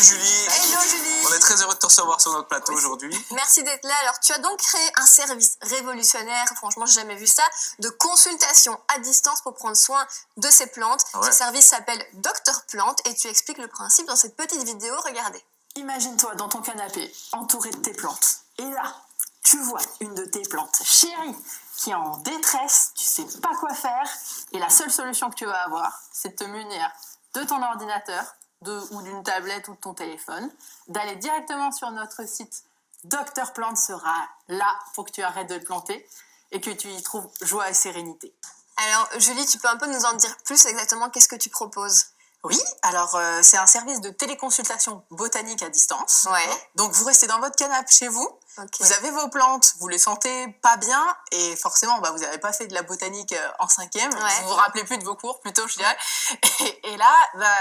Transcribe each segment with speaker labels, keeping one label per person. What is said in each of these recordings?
Speaker 1: Julie.
Speaker 2: Hello Julie.
Speaker 1: On est très heureux de te recevoir sur notre plateau aujourd'hui.
Speaker 2: Merci d'être là. Alors tu as donc créé un service révolutionnaire, franchement j'ai jamais vu ça, de consultation à distance pour prendre soin de ces plantes.
Speaker 1: Ah ouais.
Speaker 2: Ce service s'appelle Docteur Plante et tu expliques le principe dans cette petite vidéo, regardez.
Speaker 3: Imagine-toi dans ton canapé, entouré de tes plantes. Et là, tu vois une de tes plantes chéries qui est en détresse, tu sais pas quoi faire, et la seule solution que tu vas avoir, c'est de te munir de ton ordinateur, ou d'une tablette ou de ton téléphone, d'aller directement sur notre site. Docteur Plante sera là pour que tu arrêtes de le planter et que tu y trouves joie et sérénité.
Speaker 2: Alors Julie, tu peux un peu nous en dire plus exactement qu'est-ce que tu proposes?
Speaker 3: Oui, alors c'est un service de téléconsultation botanique à distance.
Speaker 2: Ouais.
Speaker 3: Donc vous restez dans votre canapé chez vous,
Speaker 2: Okay.
Speaker 3: vous avez vos plantes, vous les sentez pas bien et forcément vous n'avez pas fait de la botanique en 5e, vous vous rappelez plus de vos cours plutôt je dirais. Et là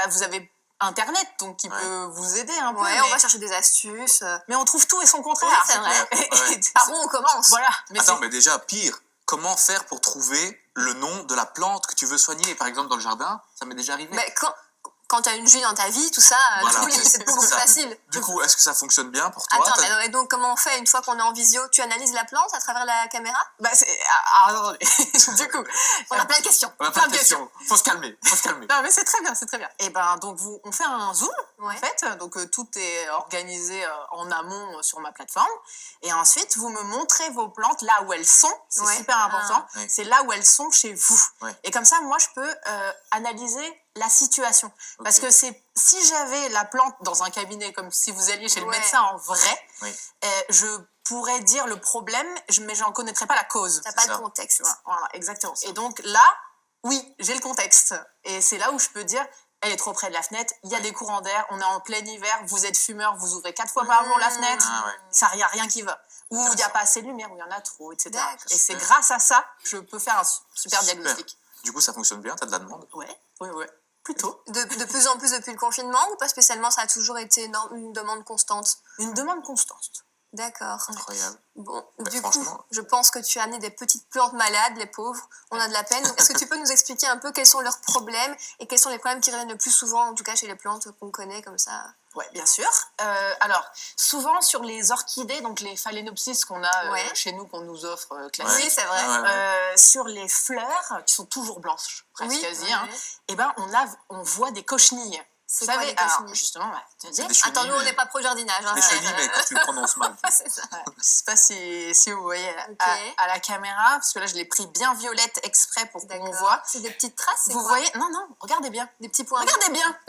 Speaker 3: vous avez Internet donc qui peut vous aider un peu.
Speaker 2: Ouais, on va chercher des astuces.
Speaker 3: Mais on trouve tout et son contraire.
Speaker 2: Oui, c'est vrai.
Speaker 1: Ouais.
Speaker 2: Par où on commence?
Speaker 3: Voilà.
Speaker 1: Mais déjà, pire, comment faire pour trouver le nom de la plante que tu veux soigner? Par exemple, dans le jardin, ça m'est déjà arrivé.
Speaker 2: Mais quand tu as une Julie dans ta vie, tout ça,
Speaker 1: Voilà.
Speaker 2: oui, c'est beaucoup plus facile.
Speaker 1: Du coup, est-ce que ça fonctionne bien pour toi?
Speaker 2: Attends, mais donc comment on fait une fois qu'on est en visio? Tu analyses la plante à travers la caméra?
Speaker 3: Attendez. Du coup,
Speaker 2: on a plein de questions.
Speaker 1: On a plein de questions. Faut se calmer.
Speaker 3: Non, mais c'est très bien, c'est très bien. Et ben donc on fait un zoom
Speaker 2: Ouais.
Speaker 3: en fait, donc tout est organisé en amont sur ma plateforme, et ensuite vous me montrez vos plantes là où elles sont, c'est super important.
Speaker 1: Ouais.
Speaker 3: C'est là où elles sont chez vous.
Speaker 1: Ouais.
Speaker 3: Et comme ça, moi je peux analyser la situation. Parce que si j'avais la plante dans un cabinet comme si vous alliez chez le médecin en vrai, je pourrais dire le problème, mais j'en connaîtrais pas la cause.
Speaker 2: T'as pas le contexte.
Speaker 3: Voilà, exactement. Et donc là, oui, j'ai le contexte. Et c'est là où je peux dire, elle est trop près de la fenêtre, il y a des courants d'air, on est en plein hiver, vous êtes fumeur, vous ouvrez 4 fois par jour la fenêtre, ça, il n'y a rien qui va. Ou il n'y a pas assez de lumière, ou il y en a trop, etc.
Speaker 2: D'accord.
Speaker 3: Et c'est grâce à ça que je peux faire un super diagnostic.
Speaker 1: Du coup, ça fonctionne bien, t'as de la demande?
Speaker 3: Oui. Plutôt.
Speaker 2: De plus en plus depuis le confinement ou pas spécialement, ça a toujours été une demande constante?
Speaker 3: Une demande constante.
Speaker 2: D'accord.
Speaker 1: Incroyable.
Speaker 2: Bon,
Speaker 1: Bah,
Speaker 2: du coup,
Speaker 1: franchement.
Speaker 2: je pense que tu as amené des petites plantes malades, les pauvres, on a de la peine. Donc, est-ce que tu peux nous expliquer un peu quels sont leurs problèmes et quels sont les problèmes qui reviennent le plus souvent, en tout cas chez les plantes qu'on connaît comme ça?
Speaker 3: Oui, bien sûr. Alors, souvent sur les orchidées, donc les phalaenopsis qu'on a chez nous, qu'on nous offre classiques,
Speaker 2: Oui, c'est vrai.
Speaker 3: sur les fleurs, qui sont toujours blanches, presque quasi, et ben on voit des cochenilles.
Speaker 2: C'est
Speaker 3: Vous
Speaker 2: quoi
Speaker 3: savez,
Speaker 2: les cochenilles?
Speaker 3: alors, justement, te dire.
Speaker 2: Attends, nous on n'est pas pro jardinage.
Speaker 1: Des chenilles, mais quand tu le prononces mal.
Speaker 2: C'est ça.
Speaker 3: Je sais pas si vous voyez à la caméra, parce que là je l'ai pris bien violette exprès pour qu'on voit.
Speaker 2: C'est des petites traces, c'est
Speaker 3: Vous
Speaker 2: quoi?
Speaker 3: voyez? Non, regardez bien.
Speaker 2: Des petits points.
Speaker 3: Regardez bien.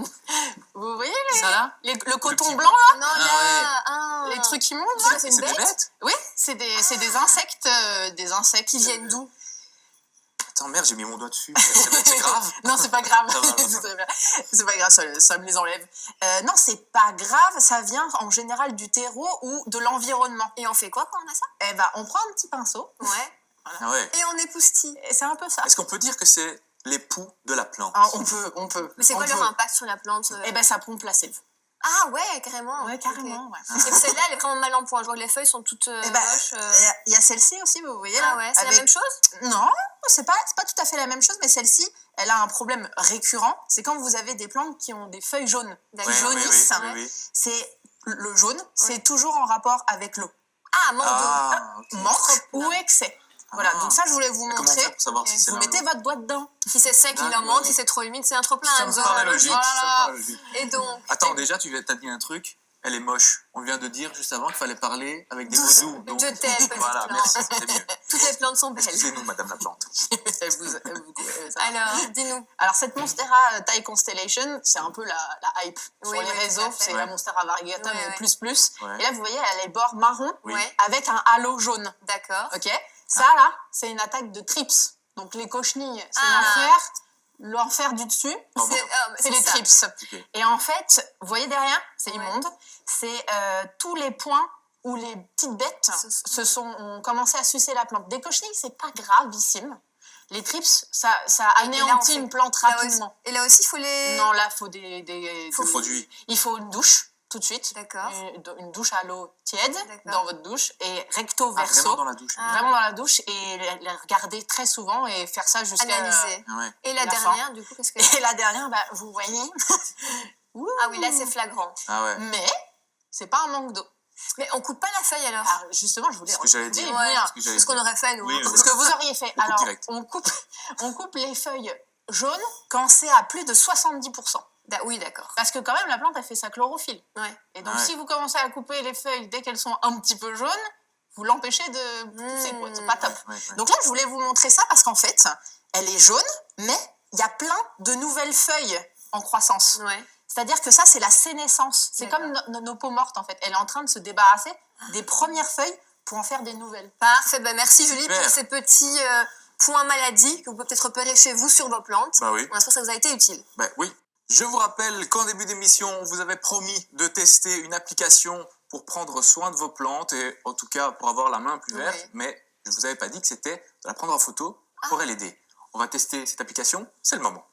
Speaker 3: Vous voyez
Speaker 1: Ça là?
Speaker 3: le coton
Speaker 1: petit
Speaker 3: blanc là?
Speaker 2: Non, là,
Speaker 3: Les trucs qui montent
Speaker 2: Ça,
Speaker 3: là?
Speaker 2: c'est une
Speaker 1: C'est des
Speaker 2: bête?
Speaker 1: bêtes?
Speaker 3: Oui, c'est des insectes,
Speaker 2: Qui viennent d'où?
Speaker 1: Attends, merde, j'ai mis mon doigt dessus. C'est grave?
Speaker 3: Non, c'est pas grave.
Speaker 1: Ça va.
Speaker 3: C'est très bien. C'est pas grave, ça me les enlève. Non, c'est pas grave, ça vient en général du terreau ou de l'environnement.
Speaker 2: Et on fait quoi quand on a ça?
Speaker 3: Eh ben, on prend un petit pinceau.
Speaker 2: Ouais.
Speaker 1: Ah ouais.
Speaker 2: Et on époustille.
Speaker 3: Et c'est un peu ça.
Speaker 1: Est-ce qu'on peut dire que c'est l'époux de la plante?
Speaker 3: Ah, on peut.
Speaker 2: Mais c'est quoi leur impact sur la plante?
Speaker 3: Eh ben, ça pompe la sève.
Speaker 2: Ah ouais, carrément.
Speaker 3: Ouais, carrément.
Speaker 2: Ok.
Speaker 3: Ouais.
Speaker 2: Et celle-là, elle est vraiment mal en point. Je vois que les feuilles sont toutes moches.
Speaker 3: Il y a celle-ci aussi, vous voyez là.
Speaker 2: Ah ouais, c'est la même chose?
Speaker 3: Non, c'est pas tout à fait la même chose, mais celle-ci, elle a un problème récurrent. C'est quand vous avez des plantes qui ont des feuilles jaunes, qui jaunissent.
Speaker 1: Oui.
Speaker 3: C'est le jaune, c'est toujours en rapport avec l'eau.
Speaker 2: Ah, manque d'eau.
Speaker 3: Manque ou excès. Voilà, donc ça je voulais vous
Speaker 1: Comment
Speaker 3: montrer.
Speaker 1: faire pour savoir si c'est
Speaker 3: Vous
Speaker 1: l'un ou
Speaker 3: mettez votre doigt dedans.
Speaker 2: Si c'est sec, il en manque. Si c'est trop humide, c'est un trop plein.
Speaker 1: Ça me paraît logique. Ça me paraît logique.
Speaker 2: Et donc.
Speaker 1: Attends, déjà, t'as dit un truc. Elle est moche. On vient de dire juste avant qu'il fallait parler avec des mots doux. Donc,
Speaker 2: Je t'aime, petite
Speaker 1: voilà,
Speaker 2: plante.
Speaker 1: merci, c'est mieux.
Speaker 2: Toutes les plantes sont belles.
Speaker 1: Excusez-nous, madame la plante.
Speaker 2: Alors, dis-nous.
Speaker 3: Alors cette Monstera Thai Constellation, c'est un peu la hype sur les réseaux. C'est la Monstera variegata, mais plus.
Speaker 1: Ouais.
Speaker 3: Et là, vous voyez, elle a les bords marrons avec un halo jaune.
Speaker 2: D'accord.
Speaker 3: Ok. Ça là, c'est une attaque de trips. Donc les cochenilles, c'est l'enfer. L'enfer du dessus, c'est les trips.
Speaker 1: Okay.
Speaker 3: Et en fait, vous voyez derrière, c'est immonde. C'est tous les points où les petites bêtes ont commencé à sucer la plante. Des cochenilles, c'est pas gravissime. Les trips, ça anéantit une plante rapidement.
Speaker 2: Et là aussi, il faut les...
Speaker 3: Non, là, il faut des
Speaker 1: produits.
Speaker 3: Il faut une douche, tout de suite.
Speaker 2: D'accord.
Speaker 3: Une douche à l'eau tiède dans votre douche et recto verso.
Speaker 1: Vraiment dans la douche.
Speaker 3: Vraiment dans la douche et la regarder très souvent et faire ça jusqu'à...
Speaker 2: Analyser.
Speaker 1: Ouais.
Speaker 2: Et la dernière, du coup, qu'est-ce que...
Speaker 3: Et la dernière, vous voyez,
Speaker 2: Ah oui, là c'est flagrant.
Speaker 1: Ah ouais.
Speaker 3: Mais c'est pas un manque d'eau.
Speaker 2: Mais on coupe pas la feuille alors.
Speaker 3: Alors justement, je voulais
Speaker 1: Ce que j'allais dire.
Speaker 3: y
Speaker 2: Ouais,
Speaker 3: venir.
Speaker 1: Ce que j'allais
Speaker 2: c'est ce qu'on
Speaker 1: dire.
Speaker 2: aurait fait nous.
Speaker 1: Oui,
Speaker 2: hein.
Speaker 3: Ce que vous auriez fait.
Speaker 1: coupe
Speaker 3: Alors,
Speaker 1: direct.
Speaker 3: on coupe les feuilles jaunes quand c'est à plus de 70%.
Speaker 2: Oui, d'accord.
Speaker 3: Parce que quand même, la plante, elle fait sa chlorophylle.
Speaker 2: Ouais.
Speaker 3: Et donc,
Speaker 1: Ouais.
Speaker 3: si vous commencez à couper les feuilles dès qu'elles sont un petit peu jaunes, vous l'empêchez de pousser, quoi. C'est pas top.
Speaker 1: Ouais, ouais.
Speaker 3: Donc là, je voulais vous montrer ça parce qu'en fait, elle est jaune, mais il y a plein de nouvelles feuilles en croissance.
Speaker 2: Ouais.
Speaker 3: C'est-à-dire que ça, c'est la sénescence. C'est
Speaker 2: D'accord.
Speaker 3: comme nos peaux mortes, en fait. Elle est en train de se débarrasser des premières feuilles pour en faire des nouvelles.
Speaker 2: Parfait. Merci Julie
Speaker 1: Super.
Speaker 2: pour ces petits points maladies que vous pouvez peut-être repérer chez vous sur vos plantes.
Speaker 1: Bah oui.
Speaker 2: On espère que ça vous a été utile.
Speaker 1: Ben oui. Je vous rappelle qu'en début d'émission, on vous avait promis de tester une application pour prendre soin de vos plantes et en tout cas pour avoir la main plus verte,
Speaker 2: Oui.
Speaker 1: mais je vous avais pas dit que c'était de la prendre en photo pour l'aider. On va tester cette application, c'est le moment.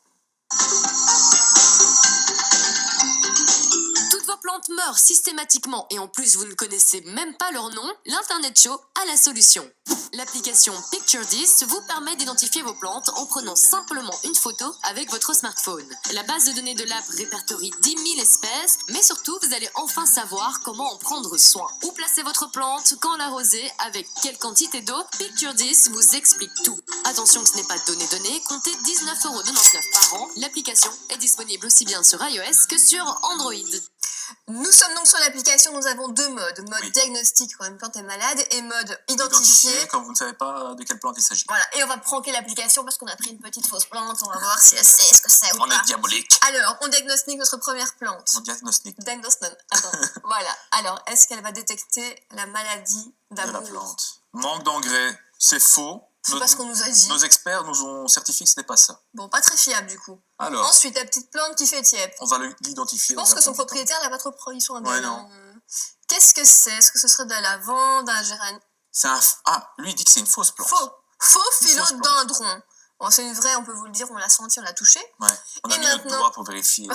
Speaker 4: Toutes vos plantes meurent systématiquement et en plus vous ne connaissez même pas leur nom, l'Internet Show a la solution. L'application PictureDis vous permet d'identifier vos plantes en prenant simplement une photo avec votre smartphone. La base de données de l'app répertorie 10 000 espèces, mais surtout vous allez enfin savoir comment en prendre soin. Où placer votre plante, quand l'arroser, avec quelle quantité d'eau, PictureDis vous explique tout. Attention que ce n'est pas donné, comptez 19,99 € par an. L'application est disponible aussi bien sur iOS que sur Android.
Speaker 2: Nous sommes donc sur l'application, nous avons deux modes. Mode
Speaker 1: Oui.
Speaker 2: diagnostic quand une plante est malade et mode identifié.
Speaker 1: Quand vous ne savez pas de quelle plante il s'agit.
Speaker 2: Voilà, et on va pranker l'application parce qu'on a pris une petite fausse plante, on va voir si elle sait ce que c'est ou
Speaker 1: On
Speaker 2: pas.
Speaker 1: est diabolique.
Speaker 2: Alors, on diagnostique notre première plante.
Speaker 1: On diagnostic
Speaker 2: Diagnostic, attends, voilà. Alors, est-ce qu'elle va détecter la maladie
Speaker 1: de la
Speaker 2: d'amour?
Speaker 1: plante. Manque d'engrais, c'est faux.
Speaker 2: C'est pas ce qu'on nous a dit.
Speaker 1: Nos experts nous ont certifié que ce n'est pas ça.
Speaker 2: Bon, pas très fiable du coup.
Speaker 1: Alors,
Speaker 2: Ensuite, la petite plante qui fait tiep.
Speaker 1: on va l'identifier.
Speaker 2: Je pense
Speaker 1: dans un
Speaker 2: que son
Speaker 1: premier temps.
Speaker 2: propriétaire n'a pas trop pris soin
Speaker 1: Ouais,
Speaker 2: d'elle.
Speaker 1: non.
Speaker 2: hein. Qu'est-ce que c'est? Est-ce que ce serait de la lavande, un géranium?
Speaker 1: C'est un... Ah, lui il dit que c'est une fausse plante.
Speaker 2: Faux. Faux
Speaker 1: Une fausse
Speaker 2: philodendron. Bon, c'est une vraie, on peut vous le dire, on l'a senti, on l'a touché.
Speaker 1: Ouais. On a
Speaker 2: Et
Speaker 1: mis notre
Speaker 2: maintenant-
Speaker 1: doigt pour vérifier.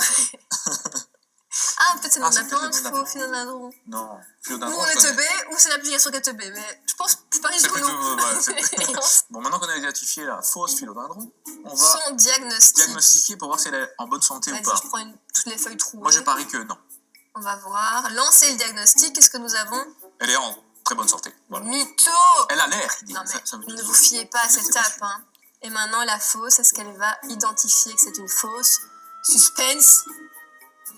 Speaker 2: Ah, peut-être c'est le nom de
Speaker 1: c'est
Speaker 2: la
Speaker 1: peut-être le
Speaker 2: plante,
Speaker 1: nom de la
Speaker 2: faux
Speaker 1: plante.
Speaker 2: philodendron.
Speaker 1: Non,
Speaker 2: Ou
Speaker 1: philodendron,
Speaker 2: on
Speaker 1: je
Speaker 2: est
Speaker 1: connais.
Speaker 2: teubé, ou c'est l'application qui est teubé. Mais je pense, je parie
Speaker 1: C'est
Speaker 2: sur
Speaker 1: plutôt...
Speaker 2: nous.
Speaker 1: ouais, c'est- Bon, maintenant qu'on a identifié la fausse philodendron, on va
Speaker 2: Son diagnostic.
Speaker 1: diagnostiquer pour voir si elle est en bonne santé ou
Speaker 2: Vas-y,
Speaker 1: pas.
Speaker 2: je prends toutes les feuilles trouées.
Speaker 1: Moi, je parie que non.
Speaker 2: On va voir. Lancer le diagnostic. Qu'est-ce que nous avons?
Speaker 1: Elle est en très bonne santé. Voilà.
Speaker 2: Mytho.
Speaker 1: Elle a l'air, il dit.
Speaker 2: Non mais
Speaker 1: Ça veut
Speaker 2: ne
Speaker 1: dire-
Speaker 2: vous fiez pas à
Speaker 1: ça veut
Speaker 2: cette
Speaker 1: dire que
Speaker 2: étape. Hein. Et maintenant la fausse, est-ce qu'elle va identifier que c'est une fausse? Suspense.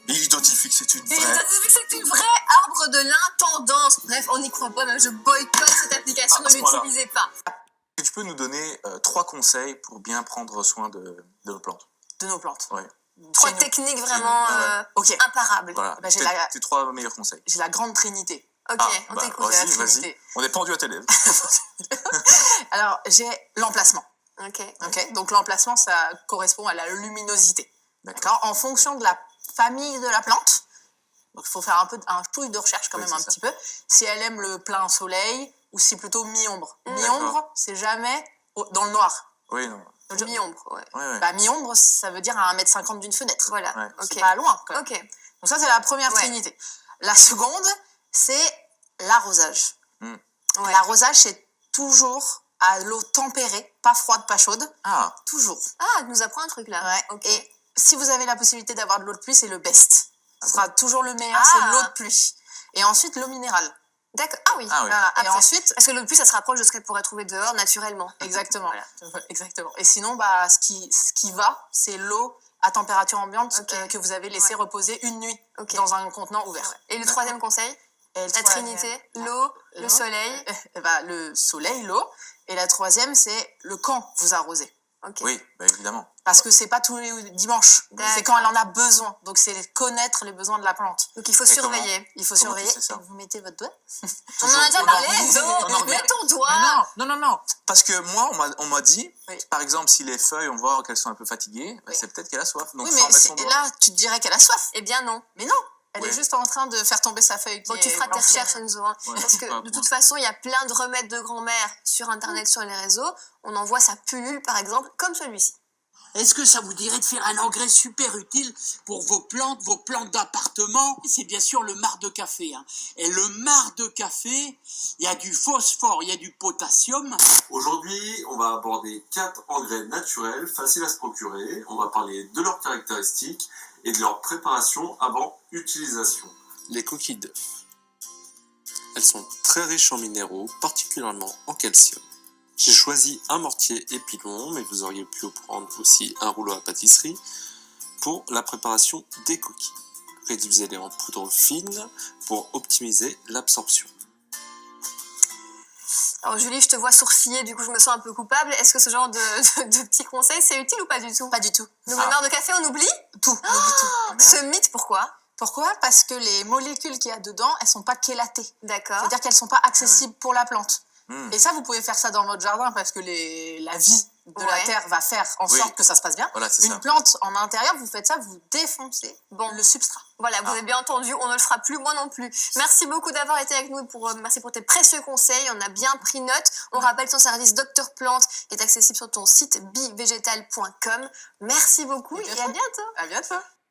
Speaker 1: Il identifie que c'est une
Speaker 2: Et il
Speaker 1: vraie.
Speaker 2: identifie que c'est une vraie arbre de l'intendance. Bref, on n'y croit pas, même je boycotte cette application,
Speaker 1: Ah, à
Speaker 2: ne
Speaker 1: ce point-là.
Speaker 2: l'utilisez pas.
Speaker 1: Est-ce que tu peux nous donner 3 conseils pour bien prendre soin de nos plantes?
Speaker 3: De nos plantes.
Speaker 1: Ouais.
Speaker 2: Trois
Speaker 3: Chez nous.
Speaker 2: techniques vraiment
Speaker 1: Ouais, ouais.
Speaker 3: Ok,
Speaker 2: imparables.
Speaker 1: Voilà.
Speaker 3: Bah, j'ai
Speaker 1: Tes 3 meilleurs conseils.
Speaker 3: j'ai la grande trinité.
Speaker 2: Ok,
Speaker 1: Ah,
Speaker 2: on
Speaker 1: bah,
Speaker 2: t'écoute.
Speaker 3: la
Speaker 1: vas-y, vas-y.
Speaker 3: Trinité.
Speaker 1: On est pendu à tes lèvres.
Speaker 3: Alors, j'ai l'emplacement.
Speaker 2: Ok.
Speaker 3: Ok, donc l'emplacement, ça correspond à la luminosité.
Speaker 1: D'accord.
Speaker 3: D'accord. En fonction de la famille de la plante, donc il faut faire un touille de recherche quand
Speaker 1: Oui,
Speaker 3: même
Speaker 1: c'est
Speaker 3: un
Speaker 1: ça.
Speaker 3: petit peu. Si elle aime le plein soleil ou si plutôt mi-ombre.
Speaker 2: Mm.
Speaker 3: Mi-ombre, c'est jamais dans le noir.
Speaker 1: Oui, non.
Speaker 2: Mi-ombre, ouais.
Speaker 1: Ouais, ouais.
Speaker 3: Bah, mi-ombre, ça veut dire à 1,50 m d'une fenêtre.
Speaker 2: Voilà.
Speaker 1: Ouais,
Speaker 3: C'est
Speaker 2: Ok.
Speaker 3: pas loin quand même.
Speaker 2: Ok.
Speaker 3: Donc ça, c'est la première
Speaker 2: Ouais.
Speaker 3: trinité. La seconde, c'est l'arrosage.
Speaker 2: Ouais.
Speaker 3: L'arrosage, c'est toujours à l'eau tempérée, pas froide, pas chaude.
Speaker 1: Ah,
Speaker 3: Toujours.
Speaker 2: Ah, elle nous apprend un truc là.
Speaker 3: Ouais.
Speaker 2: Ok.
Speaker 3: Et si vous avez la possibilité d'avoir de l'eau de pluie, c'est le best. Ce sera toujours le meilleur,
Speaker 2: Ah.
Speaker 3: c'est l'eau de pluie. Et ensuite, l'eau minérale.
Speaker 2: D'accord. Ah oui.
Speaker 1: Ah oui.
Speaker 3: Voilà. Et
Speaker 2: Après.
Speaker 3: ensuite,
Speaker 2: Parce que le plus, ça se rapproche de ce qu'elle pourrait trouver dehors naturellement.
Speaker 3: exactement.
Speaker 2: Voilà.
Speaker 3: Exactement. Et sinon, bah, ce qui va, c'est l'eau à température ambiante
Speaker 2: Ok.
Speaker 3: que vous avez laissé
Speaker 2: Ouais.
Speaker 3: reposer une nuit
Speaker 2: Ok.
Speaker 3: dans un contenant ouvert.
Speaker 2: Et le
Speaker 1: D'accord.
Speaker 2: troisième conseil,
Speaker 3: Et le
Speaker 2: la
Speaker 3: troisième-
Speaker 2: trinité, l'eau, le
Speaker 3: L'eau.
Speaker 2: soleil.
Speaker 3: Bah, le soleil, l'eau. Et la troisième, c'est le quand vous arrosez.
Speaker 2: Ok.
Speaker 1: oui, bah, évidemment.
Speaker 3: Parce que c'est pas tous les dimanches.
Speaker 2: D'accord.
Speaker 3: C'est quand elle en a besoin. Donc, c'est connaître les besoins de la plante.
Speaker 2: Donc il faut
Speaker 1: Et
Speaker 2: surveiller.
Speaker 3: Il faut
Speaker 1: Comment
Speaker 3: surveiller.
Speaker 1: tu sais ça
Speaker 3: Et vous mettez votre doigt.
Speaker 2: On en a déjà
Speaker 1: On
Speaker 2: parlé.
Speaker 1: en-
Speaker 2: Donc, mets ton doigt.
Speaker 1: Mais non. Parce que moi, on m'a dit,
Speaker 3: Oui.
Speaker 1: par exemple, si les feuilles, on voit qu'elles sont un peu fatiguées, bah,
Speaker 3: Oui.
Speaker 1: c'est peut-être qu'elle a soif. Donc,
Speaker 3: Oui,
Speaker 1: faut
Speaker 3: mais
Speaker 1: en mettre son
Speaker 3: et
Speaker 1: doigt.
Speaker 3: là, tu te dirais qu'elle a soif.
Speaker 2: Eh bien non.
Speaker 3: Mais non, elle
Speaker 1: Ouais.
Speaker 3: est juste en train de faire tomber sa feuille.
Speaker 2: Bon,
Speaker 3: qui
Speaker 2: tu
Speaker 3: est
Speaker 2: feras tes
Speaker 3: blanche.
Speaker 2: recherches, Enzo. Hein.
Speaker 1: Ouais,
Speaker 2: Parce que
Speaker 1: pas
Speaker 2: de
Speaker 1: moi.
Speaker 2: toute façon, il y a plein de remèdes de grand-mère sur Internet, sur les réseaux. On en voit, ça pullule, par exemple, comme celui-ci.
Speaker 5: Est-ce que ça vous dirait de faire un engrais super utile pour vos plantes d'appartement? C'est bien sûr le marc de café. Hein. Et le marc de café, il y a du phosphore, il y a du potassium.
Speaker 6: Aujourd'hui, on va aborder 4 engrais naturels, faciles à se procurer. On va parler de leurs caractéristiques et de leur préparation avant utilisation.
Speaker 7: Les coquilles d'œufs. Elles sont très riches en minéraux, particulièrement en calcium. J'ai choisi un mortier et pilon, mais vous auriez pu prendre aussi un rouleau à pâtisserie pour la préparation des coquilles. Réduisez-les en poudre fine pour optimiser l'absorption.
Speaker 2: Alors Julie, je te vois sourciller, du coup je me sens un peu coupable. Est-ce que ce genre de petits conseils, c'est utile ou pas du tout?
Speaker 8: Pas du tout.
Speaker 2: Donc le marc de café, on oublie?
Speaker 8: Tout, on oublie tout.
Speaker 2: Ce mythe, pourquoi?
Speaker 8: Pourquoi? Parce que les molécules qu'il y a dedans, elles sont pas chélatées.
Speaker 2: D'accord.
Speaker 8: C'est-à-dire qu'elles sont pas accessibles pour la plante.
Speaker 1: Hmm.
Speaker 8: Et ça, vous pouvez faire ça dans votre jardin parce que la vie de la
Speaker 2: Ouais.
Speaker 8: terre va faire en
Speaker 1: Oui.
Speaker 8: sorte que ça se passe bien.
Speaker 1: Voilà, c'est ça.
Speaker 8: Une plante en intérieur, vous faites ça, vous défoncez
Speaker 2: Bon.
Speaker 8: le substrat.
Speaker 2: Voilà, vous avez bien entendu, on ne le fera plus, moi non plus. Merci beaucoup d'avoir été avec nous, merci pour tes précieux conseils, on a bien pris note. On rappelle ton service Dr Plante qui est accessible sur ton site bivégétal.com. Merci beaucoup et à bientôt.
Speaker 8: À bientôt.